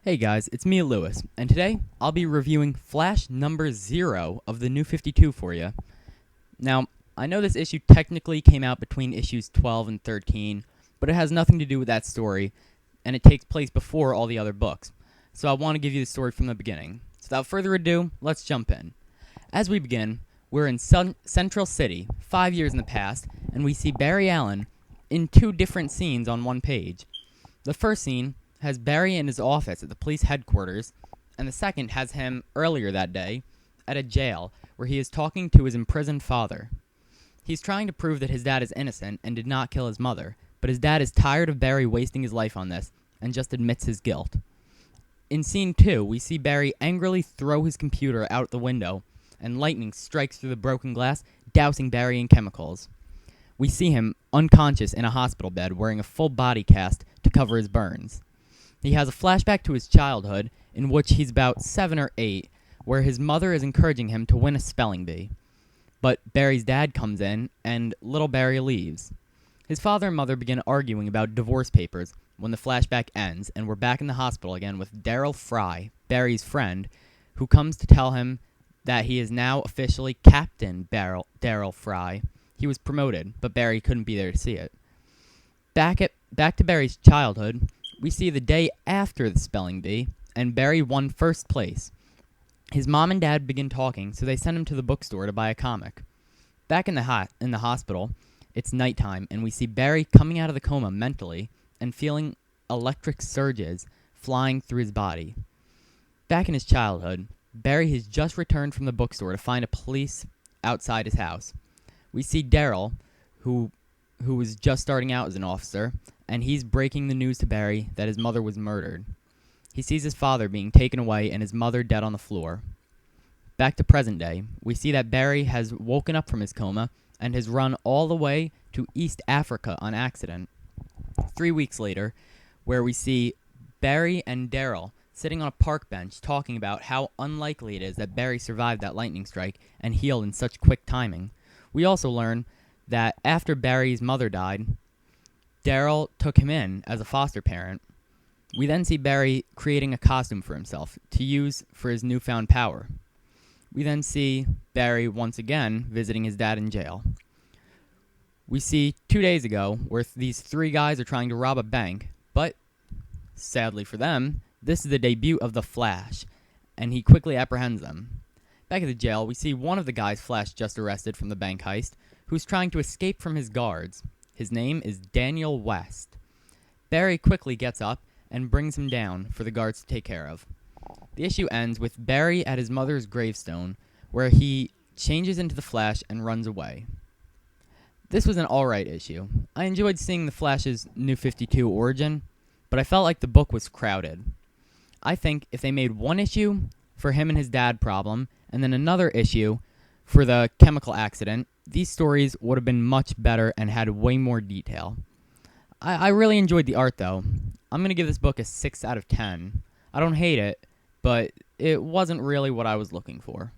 Hey guys, it's me, Lewis, and today I'll be reviewing Flash number 0 of the New 52 for you. Now, I know this issue technically came out between issues 12 and 13, but it has nothing to do with that story, and it takes place before all the other books. So I want to give you the story from the beginning. So without further ado, let's jump in. As we begin, we're in Central City, 5 years in the past, and we see Barry Allen in two different scenes on one page. The first scene has Barry in his office at the police headquarters, and the second has him earlier that day at a jail where he is talking to his imprisoned father. He's trying to prove that his dad is innocent and did not kill his mother, but his dad is tired of Barry wasting his life on this and just admits his guilt. In scene 2, we see Barry angrily throw his computer out the window, and lightning strikes through the broken glass, dousing Barry in chemicals. We see him unconscious in a hospital bed wearing a full body cast to cover his burns. He has a flashback to his childhood in which he's about 7 or 8, where his mother is encouraging him to win a spelling bee. But Barry's dad comes in, and little Barry leaves. His father and mother begin arguing about divorce papers when the flashback ends, and we're back in the hospital again with Daryl Fry, Barry's friend, who comes to tell him that he is now officially Captain Daryl Fry. He was promoted, but Barry couldn't be there to see it. Back to Barry's childhood, we see the day after the spelling bee, and Barry won first place. His mom and dad begin talking, so they send him to the bookstore to buy a comic. Back in the hospital, it's nighttime, and we see Barry coming out of the coma mentally and feeling electric surges flying through his body. Back in his childhood, Barry has just returned from the bookstore to find a police outside his house. We see Daryl, who was just starting out as an officer, and he's breaking the news to Barry that his mother was murdered. He sees his father being taken away and his mother dead on the floor. Back to present day, we see that Barry has woken up from his coma and has run all the way to East Africa on accident. 3 weeks later, where we see Barry and Daryl sitting on a park bench talking about how unlikely it is that Barry survived that lightning strike and healed in such quick timing. We also learn that after Barry's mother died, Daryl took him in as a foster parent. We then see Barry creating a costume for himself to use for his newfound power. We then see Barry once again visiting his dad in jail. We see 2 days ago where these 3 guys are trying to rob a bank, but sadly for them, this is the debut of the Flash, and he quickly apprehends them. Back at the jail, we see one of the guys Flash just arrested from the bank heist, who's trying to escape from his guards. His name is Daniel West. Barry quickly gets up and brings him down for the guards to take care of. The issue ends with Barry at his mother's gravestone, where he changes into the Flash and runs away. This was an alright issue. I enjoyed seeing the Flash's New 52 origin, but I felt like the book was crowded. I think if they made one issue for him and his dad problem, and then another issue for the chemical accident, these stories would have been much better and had way more detail. I really enjoyed the art, though. I'm going to give this book a 6 out of 10. I don't hate it, but it wasn't really what I was looking for.